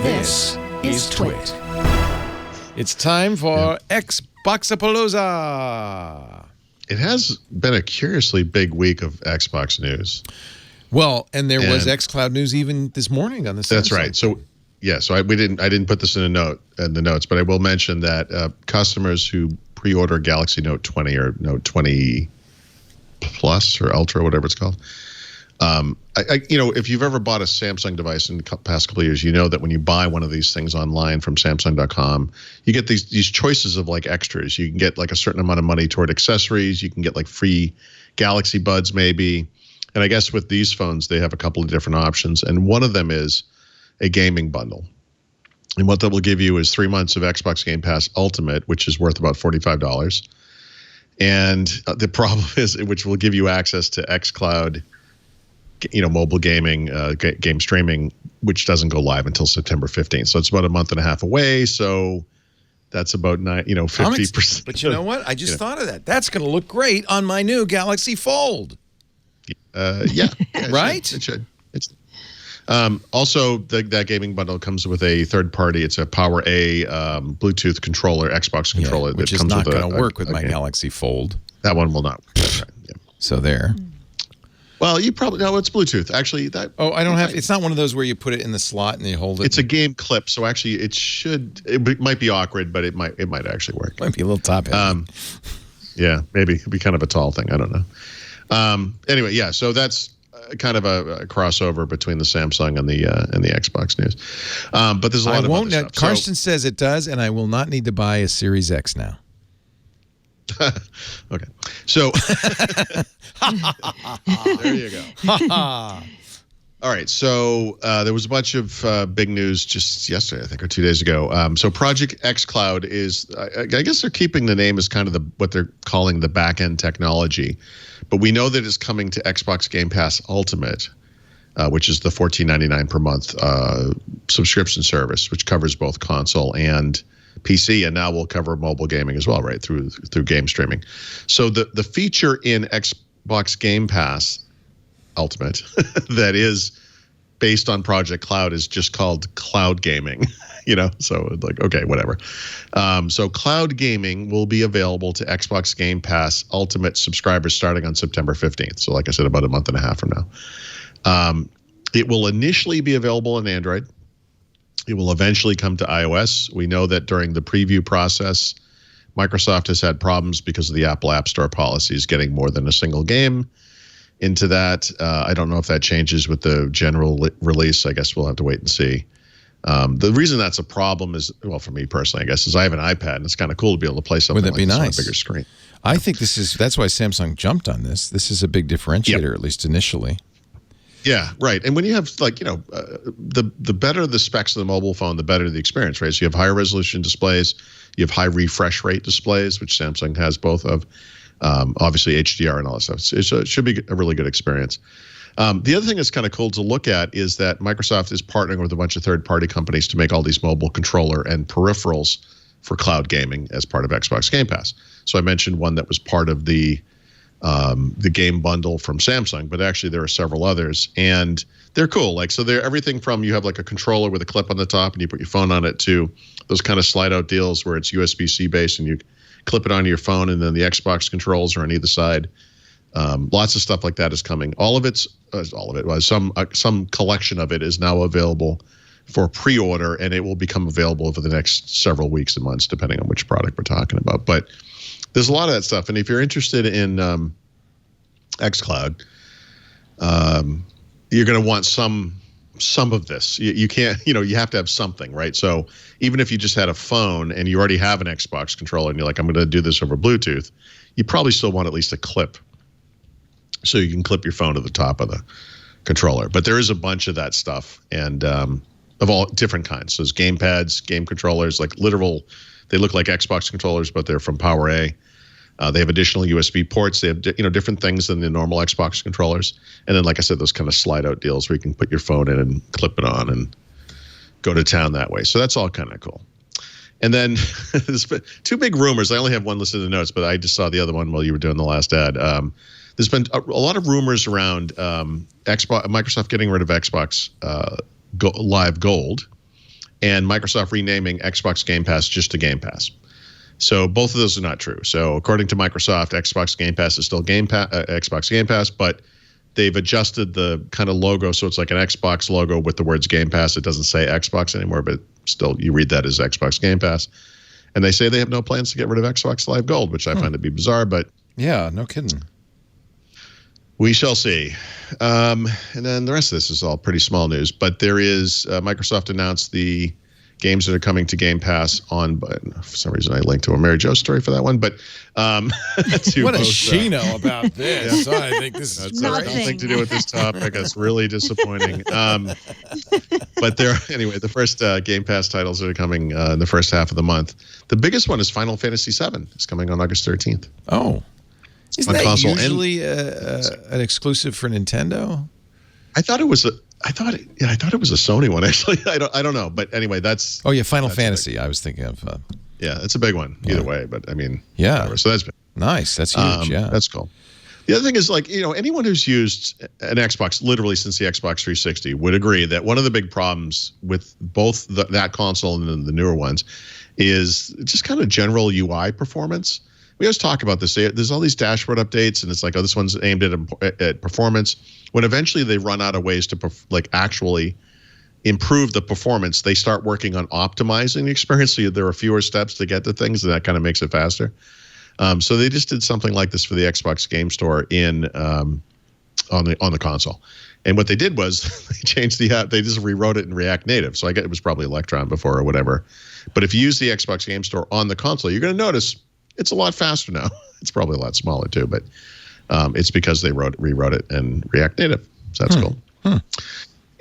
This is TWiT. It's time for Xbox-apalooza. It has been a curiously big week of Xbox news. Well, and there was xCloud news even this morning on the Samsung. That's right. So yeah, so I didn't put this in the notes, but I will mention that customers who pre-order Galaxy Note 20 or Note 20 Plus or Ultra, whatever it's called. If you've ever bought a Samsung device in the past couple of years, you know that when you buy one of these things online from Samsung.com, you get these choices of like extras. You can get like a certain amount of money toward accessories. You can get like free Galaxy Buds maybe. And I guess with these phones, they have a couple of different options. And one of them is a gaming bundle. And what that will give you is 3 months of Xbox Game Pass Ultimate, which is worth about $45. And the problem is, which will give you access to xCloud, mobile gaming, game streaming, which doesn't go live until September 15th. So it's about a month and a half away. So that's about 50%. But you know what? I just thought of that. That's going to look great on my new Galaxy Fold. Yeah, right? It should. Also, that gaming bundle comes with a third party. It's a Power A Bluetooth controller, Xbox controller. Which is not going to work with my Galaxy Fold. That one will not work. That's right. Yeah. So there. Well, you probably know it's Bluetooth. Actually, I don't have. It's not one of those where you put it in the slot and you hold it. It's a game clip, so actually, it might be awkward, but it might actually work. Might be a little top heavy. Yeah, maybe it'd be kind of a tall thing. I don't know. Anyway, yeah. So that's kind of a crossover between the Samsung and the Xbox news. But there's a lot of other stuff. Karsten says it does, and I will not need to buy a Series X now. Okay. So there you go. All right. So there was a bunch of big news just yesterday, I think, or 2 days ago. So Project xCloud is, I guess they're keeping the name as kind of what they're calling the back-end technology. But we know that it's coming to Xbox Game Pass Ultimate, which is the $14.99 per month subscription service, which covers both console and PC, and now we'll cover mobile gaming as well, right, through game streaming. So the feature in Xbox Game Pass Ultimate that is based on Project Cloud is just called cloud gaming, so like, okay, whatever. So cloud gaming will be available to Xbox Game Pass Ultimate subscribers starting on September 15th. So like I said, about a month and a half from now. It will initially be available on Android. It will eventually come to iOS. We know that during the preview process, Microsoft has had problems because of the Apple App Store policies getting more than a single game into that. I don't know if that changes with the general release. I guess we'll have to wait and see. The reason that's a problem is, well, for me personally, I guess, is I have an iPad, and it's kind of cool to be able to play something like this on a bigger screen. I think that's why Samsung jumped on this. This is a big differentiator, at least initially. Yeah, right. And when you have the better the specs of the mobile phone, the better the experience, right? So you have higher resolution displays, you have high refresh rate displays, which Samsung has both of, obviously HDR and all that stuff. So it should be a really good experience. The other thing that's kind of cool to look at is that Microsoft is partnering with a bunch of third-party companies to make all these mobile controller and peripherals for cloud gaming as part of Xbox Game Pass. So I mentioned one that was part of the game bundle from Samsung, but actually there are several others, and they're cool. Like, so they're everything from, you have like a controller with a clip on the top and you put your phone on it, to those kind of slide out deals where it's USB-C based and you clip it onto your phone, and then the Xbox controls are on either side. Lots of stuff like that is coming. Some collection of it is now available for pre-order, and it will become available over the next several weeks and months, depending on which product we're talking about. But there's a lot of that stuff, and if you're interested in xCloud, you're going to want some of this. You can't, you have to have something, right? So even if you just had a phone and you already have an Xbox controller and you're like, I'm going to do this over Bluetooth, you probably still want at least a clip, so you can clip your phone to the top of the controller. But there is a bunch of that stuff, and of all different kinds. So there's game pads, game controllers, like literal. They look like Xbox controllers, but they're from Power A. They have additional USB ports. They have different things than the normal Xbox controllers. And then, like I said, those kind of slide out deals where you can put your phone in and clip it on and go to town that way. So that's all kind of cool. And then there's been two big rumors. I only have one listed in the notes, but I just saw the other one while you were doing the last ad. There's been a lot of rumors around Microsoft getting rid of Xbox Live Gold and Microsoft renaming Xbox Game Pass just to Game Pass. So both of those are not true. So according to Microsoft, Xbox Game Pass is still Xbox Game Pass, but they've adjusted the kind of logo so it's like an Xbox logo with the words Game Pass. It doesn't say Xbox anymore, but still you read that as Xbox Game Pass. And they say they have no plans to get rid of Xbox Live Gold, which I find to be bizarre, but yeah, no kidding. We shall see. And then the rest of this is all pretty small news, but there is Microsoft announced the games that are coming to Game Pass on, but for some reason I linked to a Mary Jo story for that one, but what does she know about this? Yeah. I think this is nothing to do with this topic. That's really disappointing. But the first Game Pass titles that are coming in the first half of the month. The biggest one is Final Fantasy VII. It's coming on August 13th. Oh, isn't that console usually an exclusive for Nintendo? I thought it was a Sony one actually. I don't know, but anyway, that's Final Fantasy. I was thinking of. Yeah, it's a big one either way, but I mean, yeah. Whatever. So that's big. Nice. That's huge. Yeah, that's cool. The other thing is, like, anyone who's used an Xbox literally since the Xbox 360 would agree that one of the big problems with both that console and then the newer ones is just kind of general UI performance. We always talk about this. There's all these dashboard updates, and it's like, oh, this one's aimed at performance. When eventually they run out of ways to actually improve the performance, they start working on optimizing the experience. So there are fewer steps to get to things, and that kind of makes it faster. So they just did something like this for the Xbox Game Store on the console. And what they did was they changed the app. They just rewrote it in React Native. So I guess it was probably Electron before or whatever. But if you use the Xbox Game Store on the console, you're going to notice it's a lot faster now. It's probably a lot smaller too, but it's because they rewrote it in React Native. So that's cool.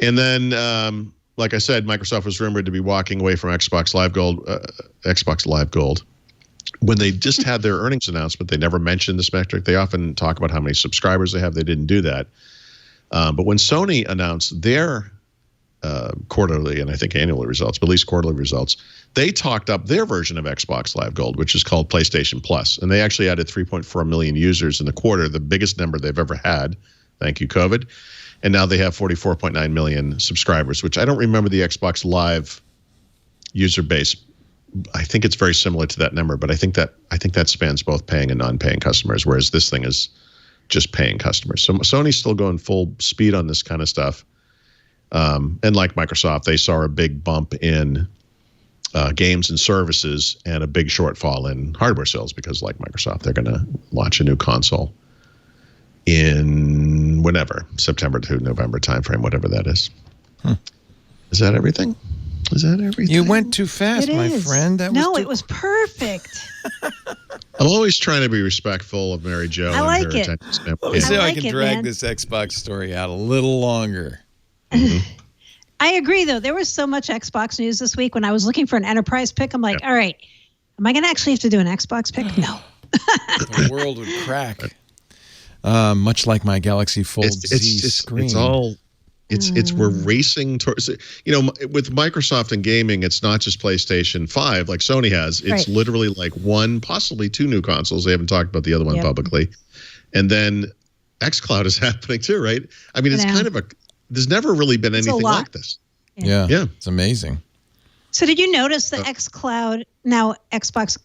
And then, like I said, Microsoft was rumored to be walking away from Xbox Live Gold. When they just had their earnings announcement, they never mentioned this metric. They often talk about how many subscribers they have. They didn't do that. But when Sony announced their quarterly and I think annual results, but at least quarterly results, they talked up their version of Xbox Live Gold, which is called PlayStation Plus. And they actually added 3.4 million users in the quarter, the biggest number they've ever had. Thank you, COVID. And now they have 44.9 million subscribers, which I don't remember the Xbox Live user base. I think it's very similar to that number, but I think that spans both paying and non-paying customers, whereas this thing is just paying customers. So Sony's still going full speed on this kind of stuff. And like Microsoft, they saw a big bump in games and services and a big shortfall in hardware sales because, like Microsoft, they're going to launch a new console in whenever, September to November timeframe, whatever that is. Is that everything? Is that everything? You went too fast, my friend. It was perfect. I'm always trying to be respectful of Mary Jo. I like it. Let me see how I can drag this Xbox story out a little longer. I agree, though. There was so much Xbox news this week. When I was looking for an enterprise pick, I'm like, all right, am I going to actually have to do an Xbox pick? No. The world would crack. Much like my Galaxy Fold Z screen. We're racing towards, with Microsoft and gaming, it's not just PlayStation 5 like Sony has. It's literally like one, possibly two new consoles. They haven't talked about the other one publicly. And then xCloud is happening too, right? I mean, it's kind of there's never really been anything like this. Yeah. It's amazing. So did you notice the xCloud, now Xbox,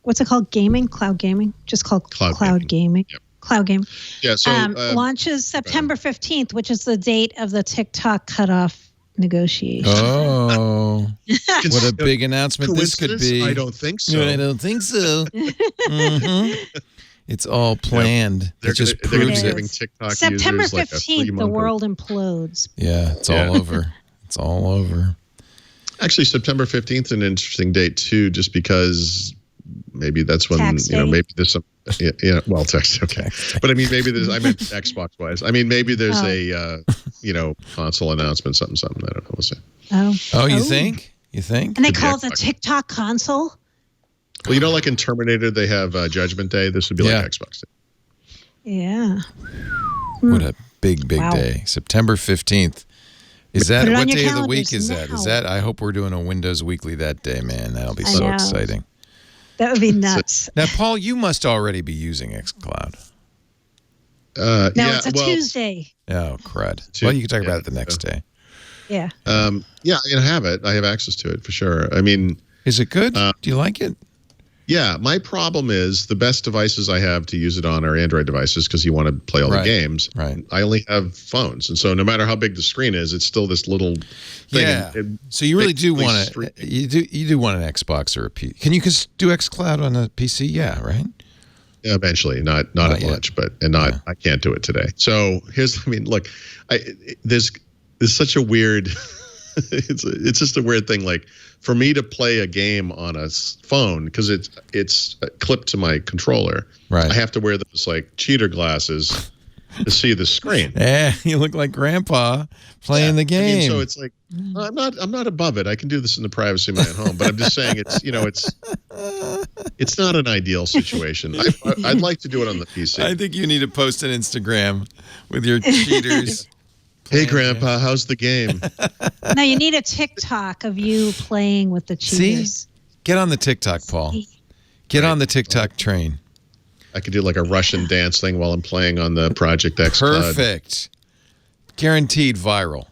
what's it called? Gaming? Cloud gaming? Just called Cloud Gaming. Yep. Cloud game. Yeah, so launches September 15th, which is the date of the TikTok cutoff negotiation. Oh, what a big announcement this could be. I don't think so. I don't think so. It's all planned. They're it just proves it. TikTok September 15th, like the world implodes. Yeah, it's all over. It's all over. Actually, September 15th is an interesting date, too, just because maybe that's when, maybe there's some, text, okay. But I mean, maybe I meant Xbox-wise. I mean, maybe there's a, console announcement, something. I don't know. We'll see. Oh, you think? You think? And they call it the TikTok console? Well, like in Terminator, they have Judgment Day. This would be like Xbox Day. Yeah. What a big day. September 15th. Is that what day of the week is that? Is that? I hope we're doing a Windows Weekly that day, man. That'll be so exciting. That would be nuts. Now, Paul, you must already be using xCloud. No, it's a Tuesday. Oh, crud. Well, you can talk about it the next day. Yeah. Yeah, I have it. I have access to it for sure. I mean, is it good? Do you like it? Yeah, my problem is the best devices I have to use it on are Android devices because you want to play all the games. Right. I only have phones, and so no matter how big the screen is, it's still this little thing. Yeah. So you really do want to. You do want an Xbox or a PC. Can you do xCloud on a PC? Yeah, right. Yeah, eventually, not at launch, but I can't do it today. So look, there's such a weird. it's just a weird thing. Like for me to play a game on a phone because it's clipped to my controller. Right. I have to wear those like cheater glasses to see the screen. Yeah, you look like Grandpa playing the game. I mean, so it's like I'm not above it. I can do this in the privacy of my own home. But I'm just saying it's not an ideal situation. I'd like to do it on the PC. I think you need to post an Instagram with your cheaters. Hey, Grandpa, how's the game? No, you need a TikTok of you playing with the cheaters. See? Get on the TikTok, Paul. Get on the TikTok train. I could do like a Russian dance thing while I'm playing on the Project xCloud. Perfect. Guaranteed viral.